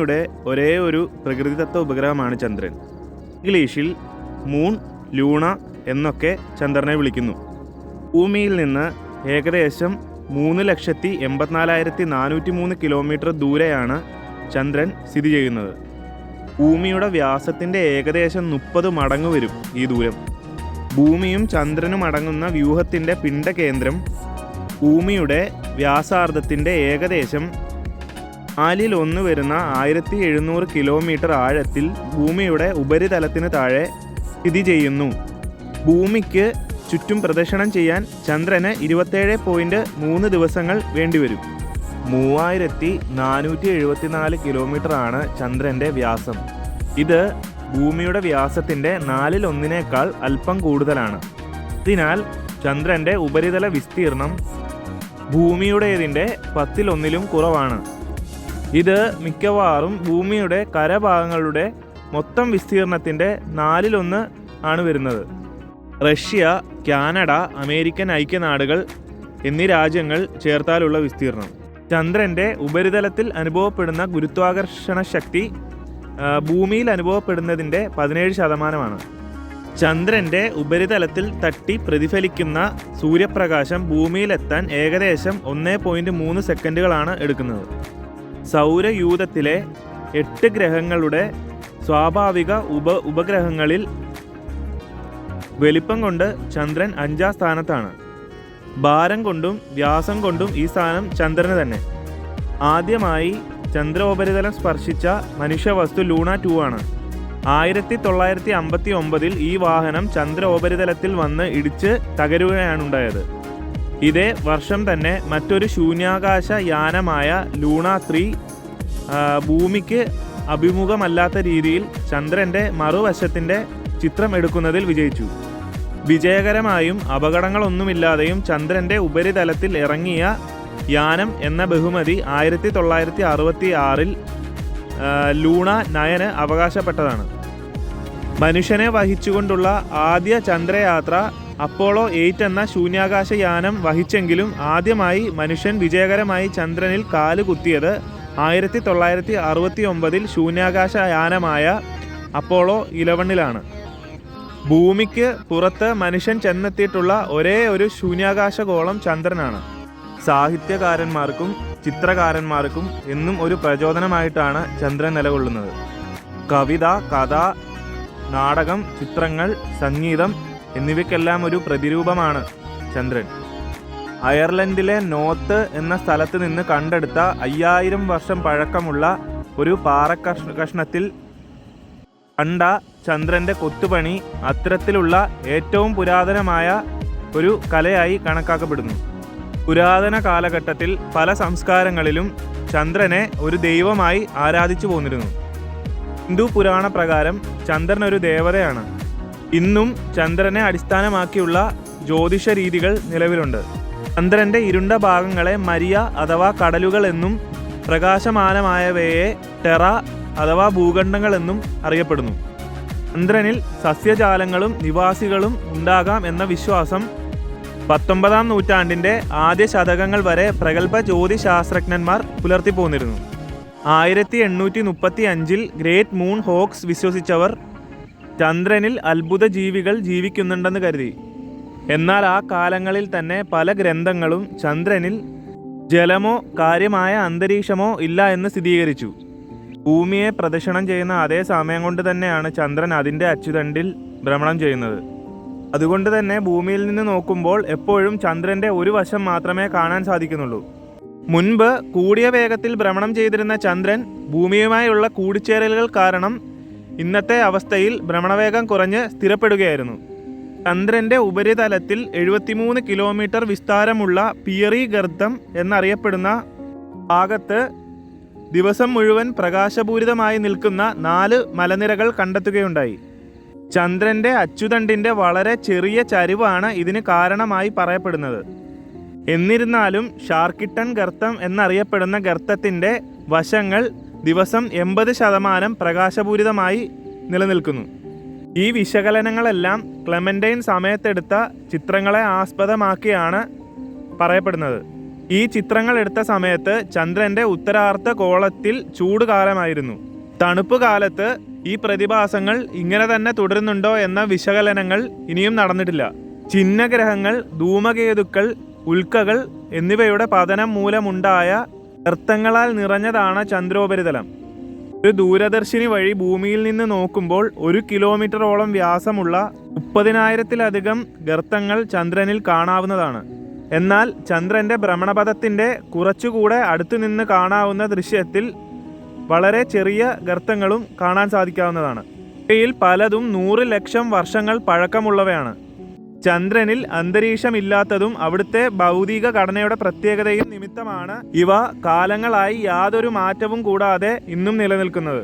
ഭൂമിയുടെ ഒരേ ഒരു പ്രകൃതിദത്ത ഉപഗ്രഹമാണ് ചന്ദ്രൻ. ഇംഗ്ലീഷിൽ മൂൺ, ലൂണ എന്നൊക്കെ ചന്ദ്രനെ വിളിക്കുന്നു. ഭൂമിയിൽ നിന്ന് ഏകദേശം 3,84,403 കിലോമീറ്റർ ദൂരെയാണ് ചന്ദ്രൻ സ്ഥിതി ചെയ്യുന്നത്. ഭൂമിയുടെ വ്യാസത്തിൻ്റെ ഏകദേശം 30 മടങ്ങ് വരും ഈ ദൂരം. ഭൂമിയും ചന്ദ്രനും അടങ്ങുന്ന വ്യൂഹത്തിൻ്റെ പിണ്ഡകേന്ദ്രം ഭൂമിയുടെ വ്യാസാർദ്ധത്തിൻ്റെ ഏകദേശം 1/4 വരുന്ന 1700 കിലോമീറ്റർ ആഴത്തിൽ ഭൂമിയുടെ ഉപരിതലത്തിന് താഴെ സ്ഥിതി ചെയ്യുന്നു. ഭൂമിക്ക് ചുറ്റും പ്രദക്ഷിണം ചെയ്യാൻ ചന്ദ്രന് 27.3 ദിവസങ്ങൾ വേണ്ടിവരും. 3474 കിലോമീറ്റർ ആണ് ചന്ദ്രൻ്റെ വ്യാസം. ഇത് ഭൂമിയുടെ വ്യാസത്തിൻ്റെ 1/4 അല്പം കൂടുതലാണ്. അതിനാൽ ചന്ദ്രൻ്റെ ഉപരിതല വിസ്തീർണം ഭൂമിയുടേതിൻ്റെ 10/1 കുറവാണ്. ഇത് മിക്കവാറും ഭൂമിയുടെ കരഭാഗങ്ങളുടെ മൊത്തം വിസ്തീർണത്തിൻ്റെ 1/4 ആണ് വരുന്നത്. റഷ്യ, കാനഡ, അമേരിക്കൻ ഐക്യനാടുകൾ എന്നീ രാജ്യങ്ങൾ ചേർത്താലുള്ള വിസ്തീർണം. ചന്ദ്രൻ്റെ ഉപരിതലത്തിൽ അനുഭവപ്പെടുന്ന ഗുരുത്വാകർഷണ ശക്തി ഭൂമിയിൽ അനുഭവപ്പെടുന്നതിൻ്റെ 17%. ചന്ദ്രൻ്റെ ഉപരിതലത്തിൽ തട്ടി പ്രതിഫലിക്കുന്ന സൂര്യപ്രകാശം ഭൂമിയിലെത്താൻ ഏകദേശം 1.3 സെക്കൻഡുകളാണ് എടുക്കുന്നത്. സൗരയൂഥത്തിലെ 8 ഗ്രഹങ്ങളുടെ സ്വാഭാവിക ഉപഗ്രഹങ്ങളിൽ വലിപ്പം കൊണ്ട് ചന്ദ്രൻ 5ാം സ്ഥാനത്താണ്. ഭാരം കൊണ്ടും വ്യാസം കൊണ്ടും ഈ സ്ഥാനം ചന്ദ്രന് തന്നെ. ആദ്യമായി ചന്ദ്രോപരിതലം സ്പർശിച്ച മനുഷ്യവസ്തു ലൂണ 2 ആണ്. 1959 ഈ വാഹനം ചന്ദ്രോപരിതലത്തിൽ വന്ന് ഇടിച്ച് തകരുകയാണുണ്ടായത്. ഇതേ വർഷം തന്നെ മറ്റൊരു ശൂന്യാകാശ യാനമായ ലൂണ 3 ഭൂമിക്ക് അഭിമുഖമല്ലാത്ത രീതിയിൽ ചന്ദ്രൻ്റെ മറുവശത്തിൻ്റെ ചിത്രം എടുക്കുന്നതിൽ വിജയിച്ചു. വിജയകരമായും അപകടങ്ങളൊന്നുമില്ലാതെയും ചന്ദ്രൻ്റെ ഉപരിതലത്തിൽ ഇറങ്ങിയ യാനം എന്ന ബഹുമതി 1966 ലൂണ 9 അവകാശപ്പെട്ടതാണ്. മനുഷ്യനെ വഹിച്ചുകൊണ്ടുള്ള ആദ്യ ചന്ദ്രയാത്ര അപ്പോളോ 8 എന്ന ശൂന്യാകാശ യാനം വഹിച്ചെങ്കിലും ആദ്യമായി മനുഷ്യൻ വിജയകരമായി ചന്ദ്രനിൽ കാലുകുത്തിയത് 1969 ശൂന്യാകാശ യാനമായ അപ്പോളോ 11 ഭൂമിക്ക് പുറത്ത് മനുഷ്യൻ ചെന്നെത്തിയിട്ടുള്ള ഒരേ ഒരു ശൂന്യാകാശഗോളം ചന്ദ്രനാണ്. സാഹിത്യകാരന്മാർക്കും ചിത്രകാരന്മാർക്കും എന്നും ഒരു പ്രചോദനമായിട്ടാണ് ചന്ദ്രൻ നിലകൊള്ളുന്നത്. കവിത, കഥ, നാടകം, ചിത്രങ്ങൾ, സംഗീതം എന്നിവയ്ക്കെല്ലാം ഒരു പ്രതിരൂപമാണ് ചന്ദ്രൻ. അയർലൻഡിലെ നോർത്ത് എന്ന സ്ഥലത്ത് നിന്ന് കണ്ടെടുത്ത 5000 വർഷം പഴക്കമുള്ള ഒരു പാറക്കഷ്ണത്തിൽ കണ്ട ചന്ദ്രൻ്റെ കൊത്തുപണി അത്തരത്തിലുള്ള ഏറ്റവും പുരാതനമായ ഒരു കലയായി കണക്കാക്കപ്പെടുന്നു. പുരാതന കാലഘട്ടത്തിൽ പല സംസ്കാരങ്ങളിലും ചന്ദ്രനെ ഒരു ദൈവമായി ആരാധിച്ചു പോന്നിരുന്നു. ഹിന്ദു പുരാണ പ്രകാരം ചന്ദ്രൻ ഒരു ദേവതയാണ്. ഇന്നും ചന്ദ്രനെ അടിസ്ഥാനമാക്കിയുള്ള ജ്യോതിഷ രീതികൾ നിലവിലുണ്ട്. ചന്ദ്രൻ്റെ ഇരുണ്ട ഭാഗങ്ങളെ മരിയ അഥവാ കടലുകൾ എന്നും പ്രകാശമാനമായവയെ ടെറ അഥവാ ഭൂഖണ്ഡങ്ങൾ എന്നും അറിയപ്പെടുന്നു. ചന്ദ്രനിൽ സസ്യജാലങ്ങളും നിവാസികളും ഉണ്ടാകാം എന്ന വിശ്വാസം 19ാം നൂറ്റാണ്ടിൻ്റെ ആദ്യ ശതകങ്ങൾ വരെ പ്രഗത്ഭ ജ്യോതിശാസ്ത്രജ്ഞന്മാർ പുലർത്തിപ്പോന്നിരുന്നു. 1835 ഗ്രേറ്റ് മൂൺ ഹോക്സ് വിശ്വസിച്ചവർ ചന്ദ്രനിൽ അത്ഭുത ജീവികൾ ജീവിക്കുന്നുണ്ടെന്ന് കരുതി. എന്നാൽ ആ കാലങ്ങളിൽ തന്നെ പല ഗ്രന്ഥങ്ങളും ചന്ദ്രനിൽ ജലമോ കാര്യമായ അന്തരീക്ഷമോ ഇല്ല എന്ന് സ്ഥിരീകരിച്ചു. ഭൂമിയെ പ്രദക്ഷിണം ചെയ്യുന്ന അതേ സമയം കൊണ്ട് തന്നെയാണ് ചന്ദ്രൻ അതിൻ്റെ അച്ചുതണ്ടിൽ ഭ്രമണം ചെയ്യുന്നത്. അതുകൊണ്ട് തന്നെ ഭൂമിയിൽ നിന്ന് നോക്കുമ്പോൾ എപ്പോഴും ചന്ദ്രൻ്റെ ഒരു വശം മാത്രമേ കാണാൻ സാധിക്കുന്നുള്ളൂ. മുൻപ് കൂടിയ വേഗത്തിൽ ഭ്രമണം ചെയ്തിരുന്ന ചന്ദ്രൻ ഭൂമിയുമായുള്ള കൂടിച്ചേരലുകൾ കാരണം ഇന്നത്തെ അവസ്ഥയിൽ ഭ്രമണവേഗം കുറഞ്ഞ് സ്ഥിരപ്പെടുകയായിരുന്നു. ചന്ദ്രൻ്റെ ഉപരിതലത്തിൽ 73 കിലോമീറ്റർ വിസ്താരമുള്ള പിയറി ഗർത്തം എന്നറിയപ്പെടുന്ന ഭാഗത്ത് ദിവസം മുഴുവൻ പ്രകാശപൂരിതമായി നിൽക്കുന്ന 4 മലനിരകൾ കണ്ടെത്തുകയുണ്ടായി. ചന്ദ്രൻ്റെ അച്ചുതണ്ടിൻ്റെ വളരെ ചെറിയ ചരിവാണ് ഇതിന് കാരണമായി പറയപ്പെടുന്നത്. എന്നിരുന്നാലും ഷാർക്കിട്ടൺ ഗർത്തം എന്നറിയപ്പെടുന്ന ഗർത്തത്തിൻ്റെ വശങ്ങൾ ദിവസം 80% പ്രകാശപൂരിതമായി നിലനിൽക്കുന്നു. ഈ വിശകലനങ്ങളെല്ലാം ക്ലെമന്റൈൻ സമയത്തെടുത്ത ചിത്രങ്ങളെ ആസ്പദമാക്കിയാണ് പറയപ്പെടുന്നത്. ഈ ചിത്രങ്ങൾ എടുത്ത സമയത്ത് ചന്ദ്രന്റെ ഉത്തരാർദ്ധ ഗോളത്തിൽ ചൂടുകാലമായിരുന്നു. തണുപ്പ് കാലത്ത് ഈ പ്രതിഭാസങ്ങൾ ഇങ്ങനെ തന്നെ തുടരുന്നുണ്ടോ എന്ന വിശകലനങ്ങൾ ഇനിയും നടന്നിട്ടില്ല. ചിഹ്നഗ്രഹങ്ങൾ, ധൂമകേതുക്കൾ, ഉൽക്കകൾ എന്നിവയുടെ പതനം മൂലമുണ്ടായ ഗർത്തങ്ങളാൽ നിറഞ്ഞതാണ് ചന്ദ്രോപരിതലം. ഒരു ദൂരദർശിനി വഴി ഭൂമിയിൽ നിന്ന് നോക്കുമ്പോൾ 1 കിലോമീറ്ററോളം വ്യാസമുള്ള 30,000-ലധികം ഗർത്തങ്ങൾ ചന്ദ്രനിൽ കാണാവുന്നതാണ്. എന്നാൽ ചന്ദ്രന്റെ ഭ്രമണപഥത്തിന്റെ കുറച്ചുകൂടെ അടുത്തുനിന്ന് കാണാവുന്ന ദൃശ്യത്തിൽ വളരെ ചെറിയ ഗർത്തങ്ങളും കാണാൻ സാധിക്കാവുന്നതാണ്. ഇവയിൽ പലതും 100 ലക്ഷം വർഷങ്ങൾ പഴക്കമുള്ളവയാണ്. ചന്ദ്രനിൽ അന്തരീക്ഷമില്ലാത്തതും അവിടുത്തെ ഭൗതിക ഘടനയുടെ പ്രത്യേകതയും നിമിത്തമാണ് ഇവ കാലങ്ങളായി യാതൊരു മാറ്റവും കൂടാതെ ഇന്നും നിലനിൽക്കുന്നത്.